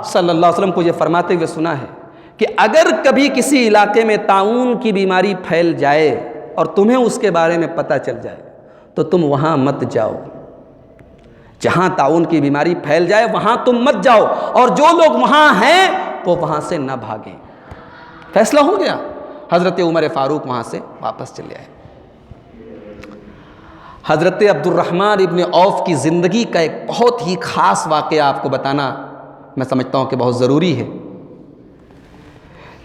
صلی اللہ علیہ وسلم کو یہ فرماتے ہوئے سنا ہے کہ اگر کبھی کسی علاقے میں طاعون کی بیماری پھیل جائے اور تمہیں اس کے بارے میں پتہ چل جائے تو تم وہاں مت جاؤ. جہاں طاعون کی بیماری پھیل جائے وہاں تم مت جاؤ، اور جو لوگ وہاں ہیں وہ وہاں سے نہ بھاگیں. فیصلہ ہو گیا. حضرت عمر فاروق وہاں سے واپس چلے آئے. حضرت عبد الرحمن ابن عوف کی زندگی کا ایک بہت ہی خاص واقعہ آپ کو بتانا میں سمجھتا ہوں کہ بہت ضروری ہے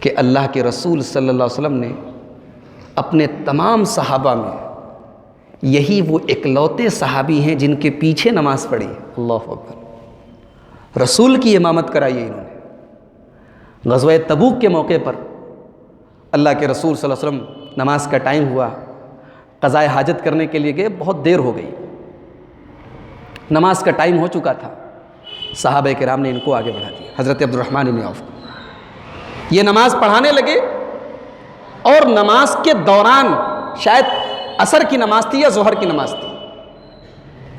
کہ اللہ کے رسول صلی اللہ علیہ وسلم نے اپنے تمام صحابہ میں یہی وہ اکلوتے صحابی ہیں جن کے پیچھے نماز پڑھی. اللہ اکبر. رسول کی امامت کرائی ہے انہوں نے. غزوہ تبوک کے موقع پر اللہ کے رسول صلی اللہ علیہ وسلم نماز کا ٹائم ہوا، قضاء حاجت کرنے کے لیے گئے، بہت دیر ہو گئی، نماز کا ٹائم ہو چکا تھا. صحابہ کرام نے ان کو آگے بڑھا دیا، حضرت عبد الرحمن بن عوف کو. یہ نماز پڑھانے لگے اور نماز کے دوران شاید عصر کی نماز تھی یا ظہر کی نماز تھی،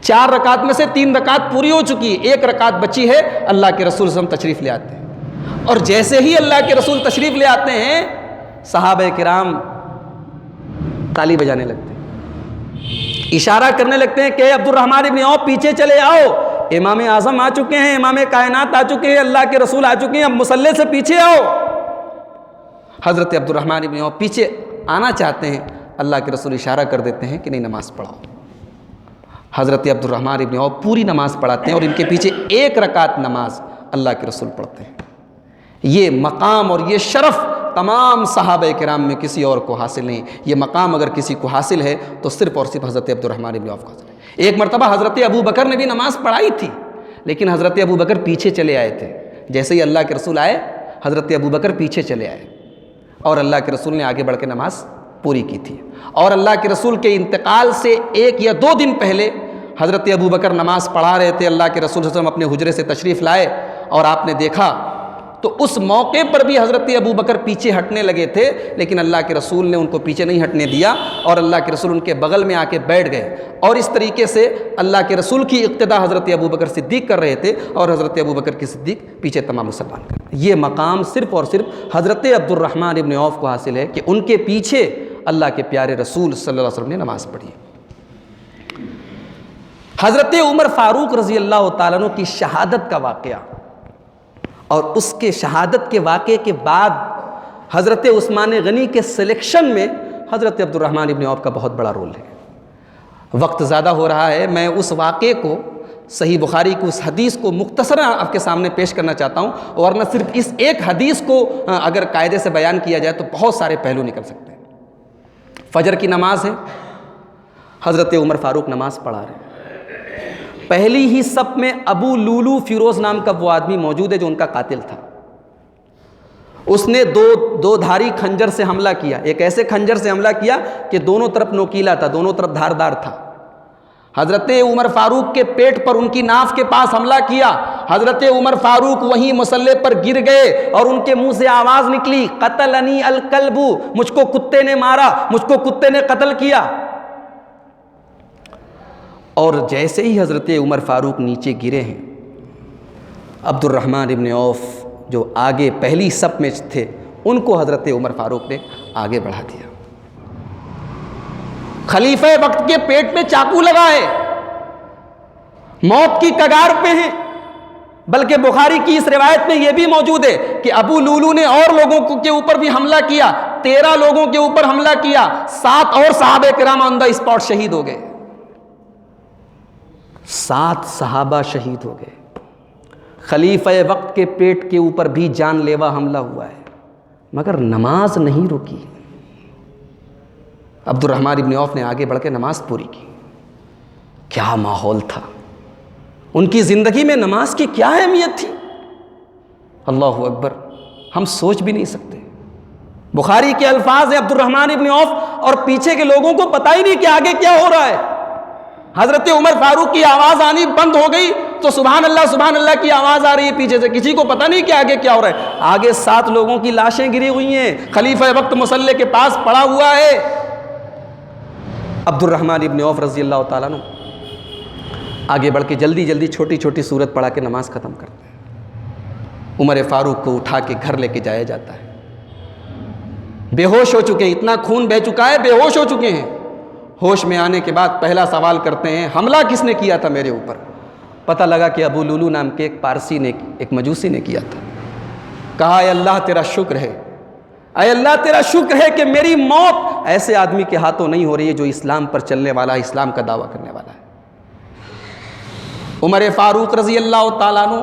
4 رکعت میں سے 3 رکعت پوری ہو چکی ہے، 1 رکعت بچی ہے. اللہ کے رسول صلی اللہ علیہ وسلم تشریف لے آتے ہیں، اور جیسے ہی اللہ کے رسول تشریف لے آتے ہیں صحابہ کرام تالی بجانے لگتے ہیں، اشارہ کرنے لگتے ہیں کہ عبد الرحمن ابن عوف پیچھے چلے آؤ، امام اعظم آ چکے ہیں، امام کائنات آ چکے ہیں، اللہ کے رسول آ چکے ہیں، اب مصلی سے پیچھے آؤ. حضرت عبد الرحمن ابن عوف پیچھے آنا چاہتے ہیں، اللہ کے رسول اشارہ کر دیتے ہیں کہ نہیں، نماز پڑھاؤ. حضرت عبد الرحمن ابن عوف پوری نماز پڑھاتے ہیں اور ان کے پیچھے 1 رکعت نماز اللہ کے رسول پڑھتے ہیں. یہ مقام اور یہ شرف تمام صحابہ کرام میں کسی اور کو حاصل نہیں. یہ مقام اگر کسی کو حاصل ہے تو صرف اور صرف حضرت عبد الرحمن ابن عوف کو حاصل ہے. ایک مرتبہ حضرت ابو بکر نے بھی نماز پڑھائی تھی، لیکن حضرت ابو بکر پیچھے چلے آئے تھے. جیسے ہی اللہ کے رسول آئے حضرت ابو بکر پیچھے چلے آئے اور اللہ کے رسول نے آگے بڑھ کے نماز پوری کی تھی. اور اللہ کے رسول کے انتقال سے 1 یا 2 دن پہلے حضرت ابو بکر نماز پڑھا رہے تھے. اللہ کے رسول صلی اللہ علیہ وسلم اپنے حجرے سے تشریف لائے اور آپ نے دیکھا تو اس موقع پر بھی حضرت ابو بکر پیچھے ہٹنے لگے تھے، لیکن اللہ کے رسول نے ان کو پیچھے نہیں ہٹنے دیا اور اللہ کے رسول ان کے بغل میں آ کے بیٹھ گئے. اور اس طریقے سے اللہ کے رسول کی اقتدا حضرت ابو بکر صدیق کر رہے تھے اور حضرت ابو بکر کی صدیق پیچھے تمام مسلمان کر رہے. یہ مقام صرف اور صرف حضرت عبد الرحمن ابن عوف کو حاصل ہے کہ ان کے پیچھے اللہ کے پیارے رسول صلی اللہ علیہ وسلم نے نماز پڑھی. حضرت عمر فاروق رضی اللہ تعالیٰ عنہ کی شہادت کا واقعہ اور اس کے شہادت کے واقعے کے بعد حضرت عثمان غنی کے سلیکشن میں حضرت عبد الرحمن ابن عوف کا بہت بڑا رول ہے. وقت زیادہ ہو رہا ہے، میں اس واقعے کو صحیح بخاری کی اس حدیث کو مختصراً آپ کے سامنے پیش کرنا چاہتا ہوں، ورنہ صرف اس ایک حدیث کو اگر قاعدے سے بیان کیا جائے تو بہت سارے پہلو نکل سکتے ہیں. فجر کی نماز ہے، حضرت عمر فاروق نماز پڑھا رہے ہیں. پہلی ہی صف میں ابو لولو فیروز نام کا وہ آدمی موجود ہے جو ان کا قاتل تھا. اس نے دو دھاری کھنجر سے حملہ کیا، ایک ایسے کھنجر سے حملہ کیا کہ دونوں طرف نوکیلا تھا، دونوں طرف دھاردار تھا. حضرت عمر فاروق کے پیٹ پر ان کی ناف کے پاس حملہ کیا. حضرت عمر فاروق وہیں مصلی پر گر گئے اور ان کے منہ سے آواز نکلی، قتلنی الکلب، مجھ کو کتے نے مارا، مجھ کو کتے نے قتل کیا. اور جیسے ہی حضرت عمر فاروق نیچے گرے ہیں، عبد الرحمن ابن عوف جو آگے پہلی صف میں تھے ان کو حضرت عمر فاروق نے آگے بڑھا دیا. خلیفہ وقت کے پیٹ میں چاقو لگا ہے، موت کی کگار پہ ہیں. بلکہ بخاری کی اس روایت میں یہ بھی موجود ہے کہ ابو لولو نے اور لوگوں کے اوپر بھی حملہ کیا، 13 لوگوں کے اوپر حملہ کیا، 7 اور صحابہ کرام آن دا اسپاٹ شہید ہو گئے. 7 صحابہ شہید ہو گئے. خلیفہ وقت کے پیٹ کے اوپر بھی جان لیوا حملہ ہوا ہے، مگر نماز نہیں رکی. عبد الرحمن ابن عوف نے آگے بڑھ کے نماز پوری کی. کیا ماحول تھا! ان کی زندگی میں نماز کی کیا اہمیت تھی! اللہ اکبر، ہم سوچ بھی نہیں سکتے. بخاری کے الفاظ ہیں عبد الرحمن ابن عوف اور پیچھے کے لوگوں کو پتہ ہی نہیں کہ آگے کیا ہو رہا ہے. حضرت عمر فاروق کی آواز آنی بند ہو گئی تو سبحان اللہ کی آواز آ رہی ہے پیچھے سے، کسی کو پتہ نہیں کہ آگے کیا ہو رہا ہے. آگے 7 لوگوں کی لاشیں گری ہوئی ہیں، خلیفہ وقت مصلی کے پاس پڑا ہوا ہے. عبد الرحمن ابن عوف رضی اللہ تعالیٰ عنہ آگے بڑھ کے جلدی چھوٹی چھوٹی سورت پڑھا کے نماز ختم کرتے ہیں. عمر فاروق کو اٹھا کے گھر لے کے جایا جاتا ہے. بے ہوش ہو چکے ہیں، اتنا خون بہہ چکا ہے، بے ہوش ہو چکے ہیں. ہوش میں آنے کے بعد پہلا سوال کرتے ہیں حملہ کس نے کیا تھا میرے اوپر؟ پتہ لگا کہ ابو لولو نام کے ایک پارسی نے، ایک مجوسی نے کیا تھا. کہا اے اللہ تیرا شکر ہے، اے اللہ تیرا شکر ہے کہ میری موت ایسے آدمی کے ہاتھوں نہیں ہو رہی ہے جو اسلام پر چلنے والا ہے، اسلام کا دعویٰ کرنے والا ہے. عمر فاروق رضی اللہ تعالیٰ عنہ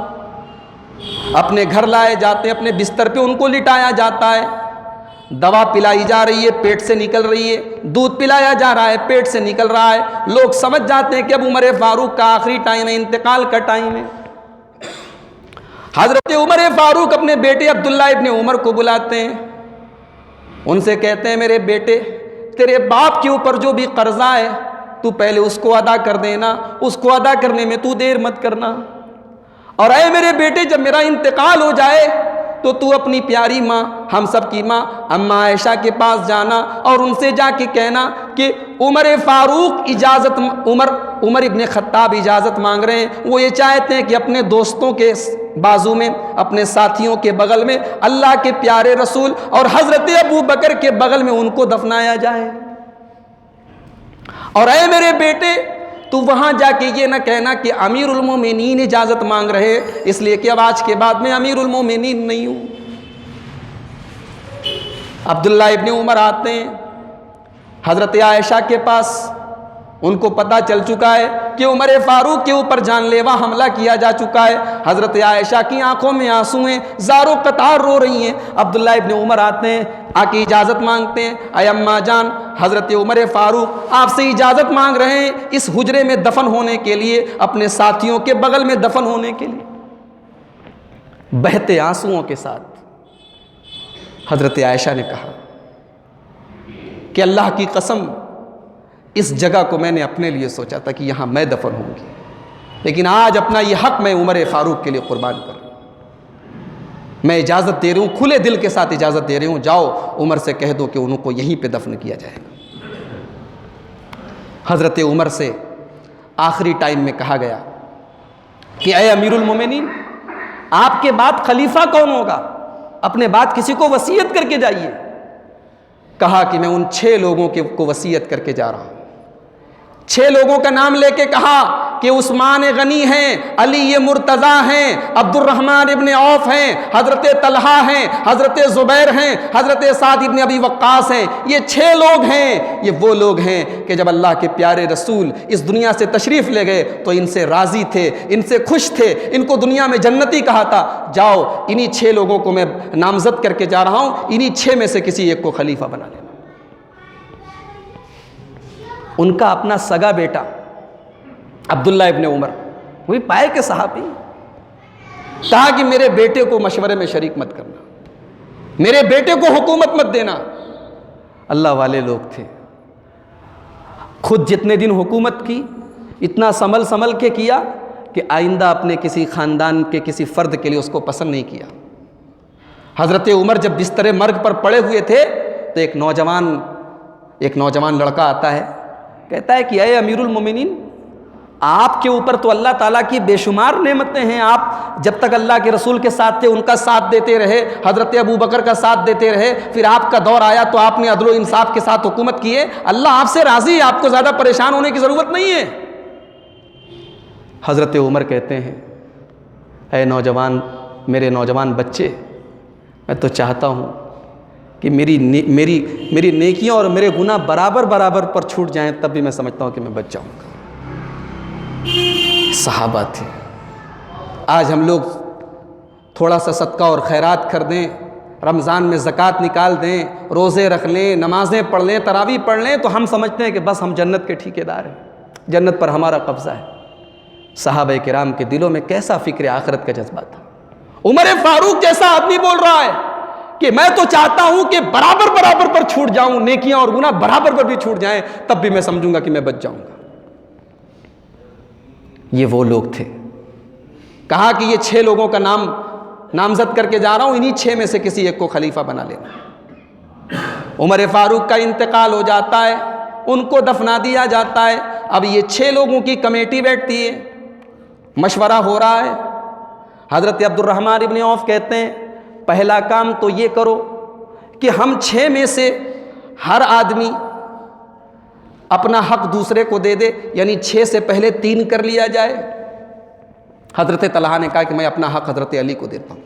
اپنے گھر لائے جاتے ہیں، اپنے بستر پہ ان کو لٹایا جاتا ہے. دوا پلائی جا رہی ہے، پیٹ سے نکل رہی ہے، دودھ پلایا جا رہا ہے، پیٹ سے نکل رہا ہے. لوگ سمجھ جاتے ہیں کہ اب عمر فاروق کا آخری ٹائم ہے، انتقال کا ٹائم ہے. حضرت عمر فاروق اپنے بیٹے عبداللہ ابن عمر کو بلاتے ہیں، ان سے کہتے ہیں میرے بیٹے تیرے باپ کے اوپر جو بھی قرضہ ہے تو پہلے اس کو ادا کر دینا، اس کو ادا کرنے میں تو دیر مت کرنا. اور اے میرے بیٹے جب میرا انتقال ہو جائے تو تو اپنی پیاری ماں، ہم سب کی ماں اماں عائشہ کے پاس جانا اور ان سے جا کے کہنا کہ عمر فاروق عمر ابن خطاب اجازت مانگ رہے ہیں. وہ یہ چاہتے ہیں کہ اپنے دوستوں کے بازو میں، اپنے ساتھیوں کے بغل میں اللہ کے پیارے رسول اور حضرت ابو بکر کے بغل میں ان کو دفنایا جائے. اور اے میرے بیٹے تو وہاں جا کے یہ نہ کہنا کہ امیر المومنین اجازت مانگ رہے، اس لیے کہ اب آج کے بعد میں امیر المومنین نہیں ہوں. عبداللہ ابن عمر آتے ہیں حضرت عائشہ کے پاس، ان کو پتہ چل چکا ہے کہ عمر فاروق کے اوپر جان لیوا حملہ کیا جا چکا ہے. حضرت عائشہ کی آنکھوں میں آنسو ہیں، زاروں قطار رو رہی ہیں. عبداللہ ابن عمر آتے ہیں، آ کے اجازت مانگتے ہیں، اے اماں جان حضرت عمر فاروق آپ سے اجازت مانگ رہے ہیں اس حجرے میں دفن ہونے کے لیے، اپنے ساتھیوں کے بغل میں دفن ہونے کے لیے. بہتے آنسوؤں کے ساتھ حضرت عائشہ نے کہا کہ اللہ کی قسم اس جگہ کو میں نے اپنے لیے سوچا تھا کہ یہاں میں دفن ہوں گی، لیکن آج اپنا یہ حق میں عمر فاروق کے لیے قربان کر رہا ہوں. میں اجازت دے رہی ہوں، کھلے دل کے ساتھ اجازت دے رہی ہوں، جاؤ عمر سے کہہ دو کہ ان کو یہیں پہ دفن کیا جائے گا. حضرت عمر سے آخری ٹائم میں کہا گیا کہ اے امیر المومنین آپ کے بعد خلیفہ کون ہوگا؟ اپنے بعد کسی کو وصیت کر کے جائیے. کہا کہ میں ان 6 لوگوں کو وصیت کر کے جا رہا ہوں. 6 لوگوں کا نام لے کے کہا کہ عثمان غنی ہیں، علی مرتضیٰ ہیں، عبد الرحمن ابن عوف ہیں، حضرت طلحہ ہیں، حضرت زبیر ہیں، حضرت سعد ابن ابی وقاص ہیں. یہ 6 لوگ ہیں، یہ وہ لوگ ہیں کہ جب اللہ کے پیارے رسول اس دنیا سے تشریف لے گئے تو ان سے راضی تھے، ان سے خوش تھے، ان کو دنیا میں جنتی کہا تھا. جاؤ انہی 6 لوگوں کو میں نامزد کر کے جا رہا ہوں، انہی 6 میں سے کسی ایک کو خلیفہ بنا لینا. ان کا اپنا سگا بیٹا عبداللہ ابن عمر، وہی پائے کے صحابی، کہا کہ میرے بیٹے کو مشورے میں شریک مت کرنا، میرے بیٹے کو حکومت مت دینا. اللہ والے لوگ تھے، خود جتنے دن حکومت کی اتنا سنبھل کے کیا کہ آئندہ اپنے کسی خاندان کے کسی فرد کے لیے اس کو پسند نہیں کیا. حضرت عمر جب بستر مرگ پر پڑے ہوئے تھے تو ایک نوجوان لڑکا آتا ہے، کہتا ہے کہ اے امیر المومنین آپ کے اوپر تو اللہ تعالیٰ کی بے شمار نعمتیں ہیں، آپ جب تک اللہ کے رسول کے ساتھ تھے ان کا ساتھ دیتے رہے، حضرت ابو بکر کا ساتھ دیتے رہے، پھر آپ کا دور آیا تو آپ نے عدل و انصاف کے ساتھ حکومت کی ہے، اللہ آپ سے راضی ہے، آپ کو زیادہ پریشان ہونے کی ضرورت نہیں ہے. حضرت عمر کہتے ہیں اے میرے نوجوان بچے، میں تو چاہتا ہوں کہ میری نیکیاں اور میرے گناہ برابر پر چھوٹ جائیں، تب بھی میں سمجھتا ہوں کہ میں بچ جاؤں گا. صحابہ تھے. آج ہم لوگ تھوڑا سا صدقہ اور خیرات کر دیں، رمضان میں زکوٰۃ نکال دیں، روزے رکھ لیں، نمازیں پڑھ لیں، تراویح پڑھ لیں، تو ہم سمجھتے ہیں کہ بس ہم جنت کے ٹھیکیدار ہیں، جنت پر ہمارا قبضہ ہے. صحابہ کرام کے دلوں میں کیسا فکر آخرت کا جذبہ تھا. عمر فاروق جیسا آدمی بول رہا ہے کہ میں تو چاہتا ہوں کہ برابر پر چھوٹ جاؤں، نیکیاں اور گناہ برابر پر بھی چھوٹ جائیں، تب بھی میں سمجھوں گا کہ میں بچ جاؤں گا. یہ وہ لوگ تھے. کہا کہ یہ 6 لوگوں کا نامزد کر کے جا رہا ہوں، انہی 6 میں سے کسی ایک کو خلیفہ بنا لینا. عمر فاروق کا انتقال ہو جاتا ہے، ان کو دفنا دیا جاتا ہے. اب یہ 6 لوگوں کی کمیٹی بیٹھتی ہے، مشورہ ہو رہا ہے. حضرت عبد الرحمن ابن عوف کہتے ہیں پہلا کام تو یہ کرو کہ ہم 6 میں سے ہر آدمی اپنا حق دوسرے کو دے دے، یعنی 6 سے پہلے 3 کر لیا جائے۔ حضرت طلحہ نے کہا کہ میں اپنا حق حضرت علی کو دیتا ہوں،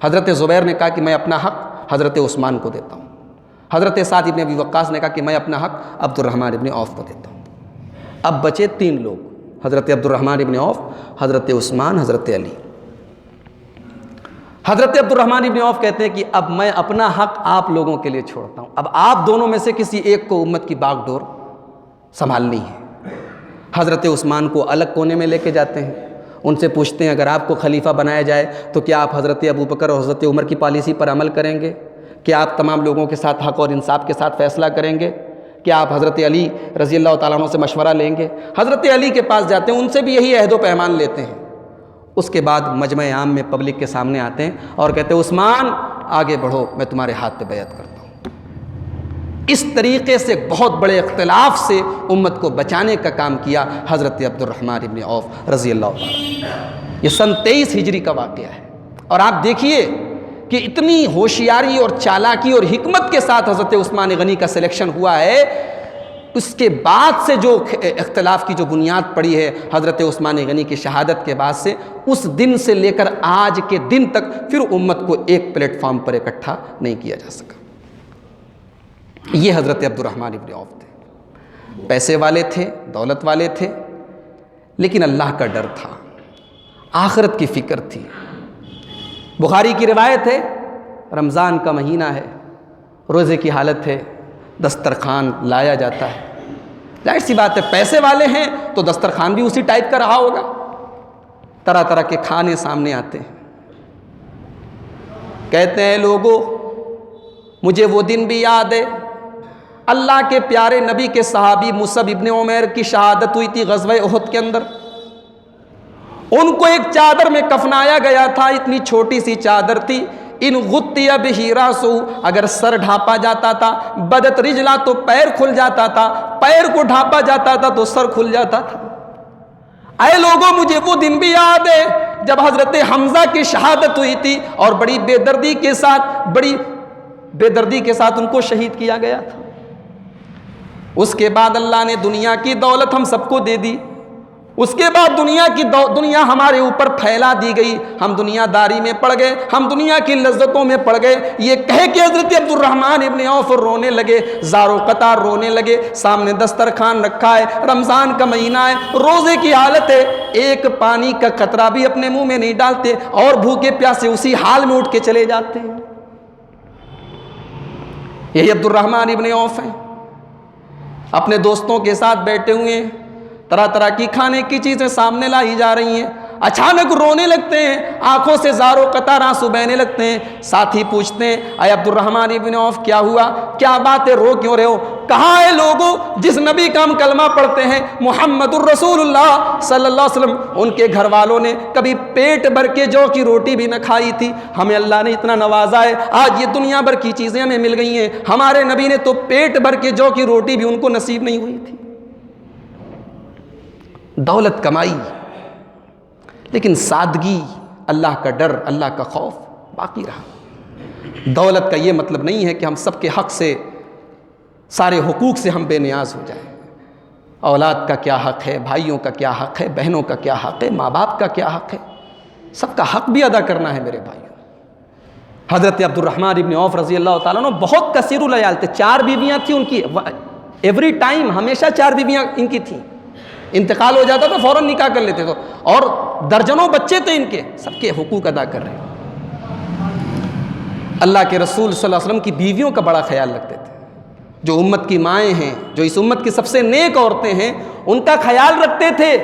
حضرت زبیر نے کہا کہ میں اپنا حق حضرت عثمان کو دیتا ہوں، حضرت سعد ابن ابی وقاص نے کہا کہ میں اپنا حق عبد الرحمن ابن عوف کو دیتا ہوں۔ اب بچے 3 لوگ، حضرت عبد الرحمن ابن عوف، حضرت عثمان، حضرت علی۔ حضرت عبد الرحمن ابن عوف کہتے ہیں کہ اب میں اپنا حق آپ لوگوں کے لیے چھوڑتا ہوں، اب آپ دونوں میں سے کسی ایک کو امت کی باغ ڈور سنبھالنی ہے۔ حضرت عثمان کو الگ کونے میں لے کے جاتے ہیں، ان سے پوچھتے ہیں اگر آپ کو خلیفہ بنایا جائے تو کیا آپ حضرت ابوبکر اور حضرت عمر کی پالیسی پر عمل کریں گے؟ کیا آپ تمام لوگوں کے ساتھ حق اور انصاف کے ساتھ فیصلہ کریں گے؟ کیا آپ حضرت علی رضی اللہ تعالیٰ عنہ سے مشورہ لیں گے؟ حضرت علی کے پاس جاتے ہیں، ان سے بھی یہی عہد و پیمان لیتے ہیں۔ اس کے بعد مجمع عام میں پبلک کے سامنے آتے ہیں اور کہتے ہیں عثمان آگے بڑھو، میں تمہارے ہاتھ پہ بیعت کرتا ہوں۔ اس طریقے سے بہت بڑے اختلاف سے امت کو بچانے کا کام کیا حضرت عبد الرحمن ابن عوف رضی اللہ تعالیٰ۔ یہ سن 23 ہجری کا واقعہ ہے، اور آپ دیکھیے کہ اتنی ہوشیاری اور چالاکی اور حکمت کے ساتھ حضرت عثمان غنی کا سلیکشن ہوا ہے۔ اس کے بعد سے جو اختلاف کی جو بنیاد پڑی ہے حضرت عثمان غنی کی شہادت کے بعد سے، اس دن سے لے کر آج کے دن تک پھر امت کو ایک پلیٹ فارم پر اکٹھا نہیں کیا جا سکا۔ یہ حضرت عبد الرحمن ابن عوف تھے، پیسے والے تھے، دولت والے تھے، لیکن اللہ کا ڈر تھا، آخرت کی فکر تھی۔ بخاری کی روایت ہے، رمضان کا مہینہ ہے، روزے کی حالت ہے، دسترخوان لایا جاتا ہے۔ ظاہر سی بات ہے پیسے والے ہیں تو دسترخوان بھی اسی ٹائپ کا رہا ہوگا، طرح طرح کے کھانے سامنے آتے ہیں۔ کہتے ہیں لوگوں مجھے وہ دن بھی یاد ہے، اللہ کے پیارے نبی کے صحابی مصعب ابن عمیر کی شہادت ہوئی تھی غزوہ احد کے اندر۔ ان کو ایک چادر میں کفنایا گیا تھا، اتنی چھوٹی سی چادر تھی، ان غطی بہ راسہ، اگر سر ڈھانپا جاتا تھا، بدت رجلا تو پیر کھل جاتا تھا، پیر کو ڈھانپا جاتا تھا تو سر کھل جاتا تھا۔ اے لوگوں مجھے وہ دن بھی یاد ہے جب حضرت حمزہ کی شہادت ہوئی تھی اور بڑی بے دردی کے ساتھ ان کو شہید کیا گیا تھا۔ اس کے بعد اللہ نے دنیا کی دولت ہم سب کو دے دی، اس کے بعد دنیا ہمارے اوپر پھیلا دی گئی، ہم دنیا داری میں پڑ گئے، ہم دنیا کی لذتوں میں پڑ گئے۔ یہ کہہ کے حضرت عبد الرحمن ابن عوف رونے لگے، زار و قطار رونے لگے۔ سامنے دسترخوان رکھا ہے، رمضان کا مہینہ ہے، روزے کی حالت ہے، ایک پانی کا قطرہ بھی اپنے منہ میں نہیں ڈالتے، اور بھوکے پیاسے اسی حال میں اٹھ کے چلے جاتے ہیں۔ یہی عبد الرحمن ابن عوف ہیں، اپنے دوستوں کے ساتھ بیٹھے ہوئے ہیں، طرح طرح کی کھانے کی چیزیں سامنے لائی جا رہی ہیں، اچانک رونے لگتے ہیں، آنکھوں سے زار و قطار آنسو بہنے لگتے ہیں۔ ساتھی پوچھتے ہیں اے عبد الرحمن ابن عوف کیا ہوا، کیا بات ہے، رو کیوں رہے ہو؟ کہاں ہے لوگوں جس نبی کا ہم کلمہ پڑھتے ہیں محمد الرسول اللہ صلی اللہ علیہ وسلم، ان کے گھر والوں نے کبھی پیٹ بھر کے جو کی روٹی بھی نہ کھائی تھی، ہمیں اللہ نے اتنا نوازا ہے، آج یہ دنیا بھر کی چیزیں ہمیں مل گئی ہیں، ہمارے نبی نے تو پیٹ بھر کے جو کی روٹی بھی ان کو نصیب نہیں ہوئی تھی۔ دولت کمائی لیکن سادگی، اللہ کا ڈر، اللہ کا خوف باقی رہا۔ دولت کا یہ مطلب نہیں ہے کہ ہم سب کے حق سے، سارے حقوق سے ہم بے نیاز ہو جائیں۔ اولاد کا کیا حق ہے، بھائیوں کا کیا حق ہے، بہنوں کا کیا حق ہے، ماں باپ کا کیا حق ہے، سب کا حق بھی ادا کرنا ہے میرے بھائیوں۔ حضرت عبد الرحمن ابن عوف رضی اللہ تعالیٰ عنہ بہت کثیر العیال تھے، 4 بیویاں تھیں ان کی، ایوری ٹائم ہمیشہ 4 بیویاں ان کی تھیں، انتقال ہو جاتا تو فوراً نکاح کر لیتے تھے، اور درجنوں بچے تھے ان کے، سب کے حقوق ادا کر رہے ہیں۔ اللہ کے رسول صلی اللہ علیہ وسلم کی بیویوں کا بڑا خیال رکھتے تھے، جو امت کی مائیں ہیں، جو اس امت کی سب سے نیک عورتیں ہیں، ان کا خیال رکھتے تھے۔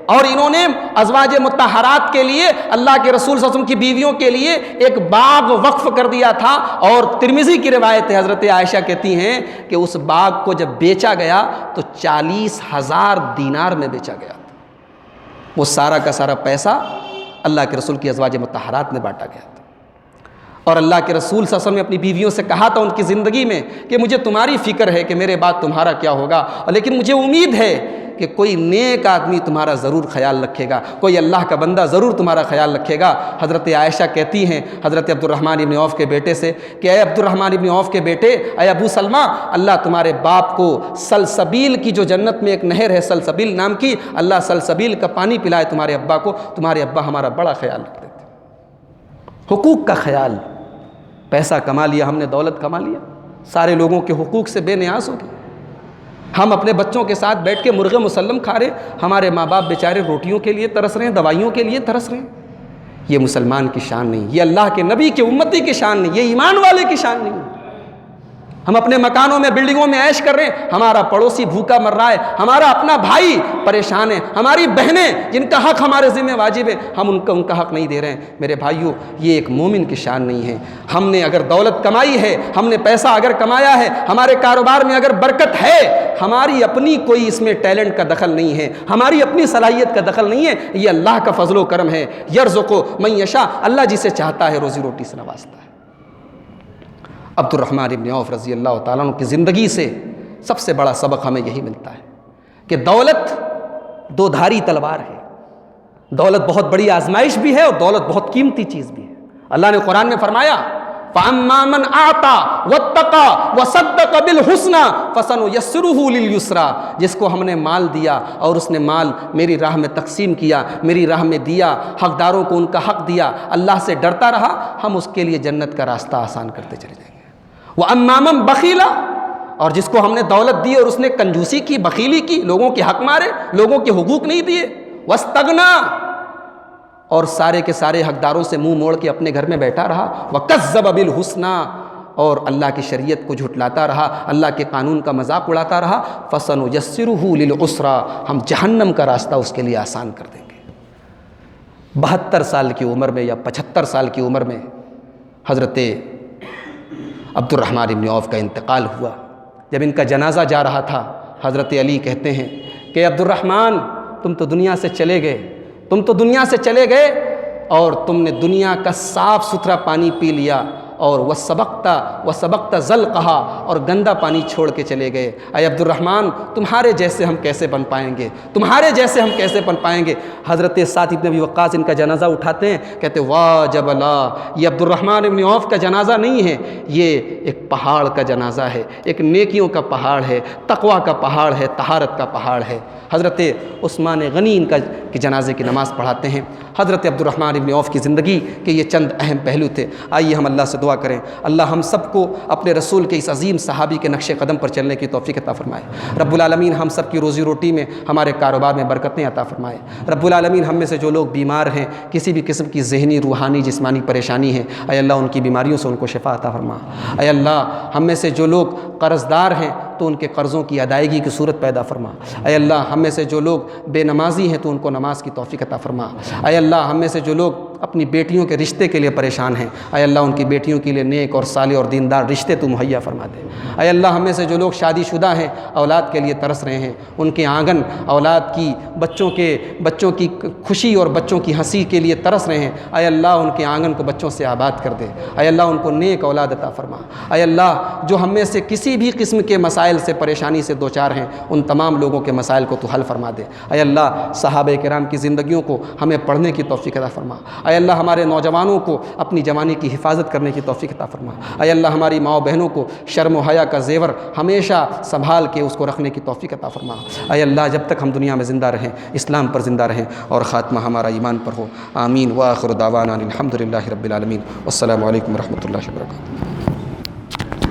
اور انہوں نے ازواج مطہرات کے لیے، اللہ کے رسول صلی اللہ علیہ وسلم کی بیویوں کے لیے ایک باغ وقف کر دیا تھا، اور ترمذی کی روایت ہے، حضرت عائشہ کہتی ہیں کہ اس باغ کو جب بیچا گیا تو 40,000 دینار میں بیچا گیا تھا۔ وہ سارا کا سارا پیسہ اللہ کے رسول کی ازواج مطہرات میں بانٹا گیا تھا۔ اور اللہ کے رسول صلی اللہ علیہ وسلم نے اپنی بیویوں سے کہا تھا ان کی زندگی میں کہ مجھے تمہاری فکر ہے کہ میرے بعد تمہارا کیا ہوگا، لیکن مجھے امید ہے کہ کوئی نیک آدمی تمہارا ضرور خیال رکھے گا، کوئی اللہ کا بندہ ضرور تمہارا خیال رکھے گا۔ حضرت عائشہ کہتی ہیں حضرت عبد الرحمن ابن عوف کے بیٹے سے کہ اے عبد الرحمن ابن عوف کے بیٹے، اے ابو سلمہ، اللہ تمہارے باپ کو سلسبیل کی جو جنت میں ایک نہر ہے سلسبیل نام کی، اللہ سلسبیل کا پانی پلائے تمہارے ابا کو، تمہارے ابا ہمارا بڑا خیال رکھتے تھے۔ حقوق کا خیال، پیسہ کما لیا ہم نے، دولت کما لیا، سارے لوگوں کے حقوق سے بے نیاز ہو گئے۔ ہم اپنے بچوں کے ساتھ بیٹھ کے مرغ مسلم کھا رہے، ہمارے ماں باپ بیچارے روٹیوں کے لیے ترس رہے ہیں، دوائیوں کے لیے ترس رہے ہیں۔ یہ مسلمان کی شان نہیں، یہ اللہ کے نبی کے امتی کی شان نہیں، یہ ایمان والے کی شان نہیں۔ ہم اپنے مکانوں میں بلڈنگوں میں عیش کر رہے ہیں، ہمارا پڑوسی بھوکا مر رہا ہے، ہمارا اپنا بھائی پریشان ہے، ہماری بہنیں جن کا حق ہمارے ذمہ واجب ہے ہم ان کا حق نہیں دے رہے ہیں۔ میرے بھائیوں، یہ ایک مومن کی شان نہیں ہے۔ ہم نے اگر دولت کمائی ہے، ہم نے پیسہ اگر کمایا ہے، ہمارے کاروبار میں اگر برکت ہے، ہماری اپنی کوئی اس میں ٹیلنٹ کا دخل نہیں ہے، ہماری اپنی صلاحیت کا دخل نہیں ہے، یہ اللہ کا فضل و کرم ہے۔ یرزق من یشاء، اللہ جسے چاہتا ہے روزی روٹی سے نوازتا ہے۔ عبد الرحمن ابن عوف رضی اللہ تعالیٰ عنہ کی زندگی سے سب سے بڑا سبق ہمیں یہی ملتا ہے کہ دولت دو دھاری تلوار ہے۔ دولت بہت بڑی آزمائش بھی ہے اور دولت بہت قیمتی چیز بھی ہے۔ اللہ نے قرآن میں فرمایا فَأَمَّا مَنْ أَعْطَى وَاتَّقَى وَصَدَّقَ بِالْحُسْنَى فَسَنُيَسِّرُهُ لِلْيُسْرَى، جس کو ہم نے مال دیا اور اس نے مال میری راہ میں تقسیم کیا، میری راہ میں دیا، حقداروں کو ان کا حق دیا، اللہ سے ڈرتا رہا، ہم اس کے لیے جنت کا راستہ آسان کرتے چلے جائیں گے۔ وَأَمَّا مَنْ بَخِيلَ، اور جس کو ہم نے دولت دی اور اس نے کنجوسی کی، بخیلی کی، لوگوں کے حق مارے، لوگوں کے حقوق نہیں دیے، وَاسْتَغْنَى، اور سارے کے سارے حقداروں سے منہ موڑ کے اپنے گھر میں بیٹھا رہا، وَكَذَّبَ بِالْحُسْنَى، اور اللہ کی شریعت کو جھٹلاتا رہا، اللہ کے قانون کا مذاق اڑاتا رہا، فَسَنُيَسِّرُهُ لِلْعُسْرَى، ہم جہنم کا راستہ اس کے لیے آسان کر دیں گے۔ 72 سال کی عمر میں یا 75 سال کی عمر میں حضرت عبد الرحمن ابن عوف کا انتقال ہوا۔ جب ان کا جنازہ جا رہا تھا، حضرت علی کہتے ہیں کہ عبد الرحمن، تم تو دنیا سے چلے گئے، تم تو دنیا سے چلے گئے اور تم نے دنیا کا صاف ستھرا پانی پی لیا، اور وسبقت زلقہا، اور گندا پانی چھوڑ کے چلے گئے۔ اے عبد الرحمن، تمہارے جیسے ہم کیسے بن پائیں گے، تمہارے جیسے ہم کیسے بن پائیں گے۔ حضرت سعد بن ابی وقاص ان کا جنازہ اٹھاتے ہیں، کہتے واہ جبلا، یہ عبد الرحمن ابن عوف کا جنازہ نہیں ہے، یہ ایک پہاڑ کا جنازہ ہے، ایک نیکیوں کا پہاڑ ہے، تقوی کا پہاڑ ہے، طہارت کا پہاڑ ہے۔ حضرت عثمان غنی ان کے جنازے کی نماز پڑھاتے ہیں۔ حضرت عبد الرحمن ابن عوف کی زندگی کے یہ چند اہم پہلو تھے۔ آئیے ہم اللہ سے دعا کریں، اللہ ہم سب کو اپنے رسول کے اس عظیم صحابی کے نقش قدم پر چلنے کی توفیق عطا فرمائے۔ رب العالمین ہم سب کی روزی روٹی میں، ہمارے کاروبار میں برکتیں عطا فرمائے۔ رب العالمین ہم میں سے جو لوگ بیمار ہیں، کسی بھی قسم کی ذہنی، روحانی، جسمانی پریشانی ہے، اے اللہ ان کی بیماریوں سے ان کو شفا عطا فرما۔ اے اللہ ہم میں سے جو لوگ قرض دار ہیں تو ان کے قرضوں کی ادائیگی کی صورت پیدا فرما۔ اے اللہ ہم میں سے جو لوگ بے نمازی ہیں تو ان کو نماز کی توفیق عطا فرما۔ اے اللہ ہم میں سے جو لوگ اپنی بیٹیوں کے رشتے کے لیے پریشان ہیں، اے اللہ ان کی بیٹیوں کے لیے نیک اور صالح اور دیندار رشتے تو مہیا فرما دے۔ اے اللہ ہم میں سے جو لوگ شادی شدہ ہیں، اولاد کے لیے ترس رہے ہیں، ان کے آنگن، اولاد کی، بچوں کی خوشی اور بچوں کی ہنسی کے لیے ترس رہے ہیں، اے اللہ ان کے آنگن کو بچوں سے آباد کر دے۔ اے اللہ ان کو نیک اولاد عطا فرما۔ اے اللہ جو ہم میں سے کسی بھی قسم کے مسائل سے، پریشانی سے دوچار ہیں، ان تمام لوگوں کے مسائل کو تو حل فرما دے۔ اے اللہ صحابہ کرام کی زندگیوں کو ہمیں پڑھنے کی توفیق عطا فرما۔ اے اللہ ہمارے نوجوانوں کو اپنی جوانی کی حفاظت کرنے کی توفیق عطا فرما۔ اے اللہ ہماری ماؤں بہنوں کو شرم و حیا کا زیور ہمیشہ سنبھال کے اس کو رکھنے کی توفیق عطا فرما۔ اے اللہ جب تک ہم دنیا میں زندہ رہیں، اسلام پر زندہ رہیں اور خاتمہ ہمارا ایمان پر ہو۔ آمین۔ وآخر دعوانا الحمد للہ رب العالمین۔ والسلام علیکم ورحمۃ اللہ وبرکاتہ۔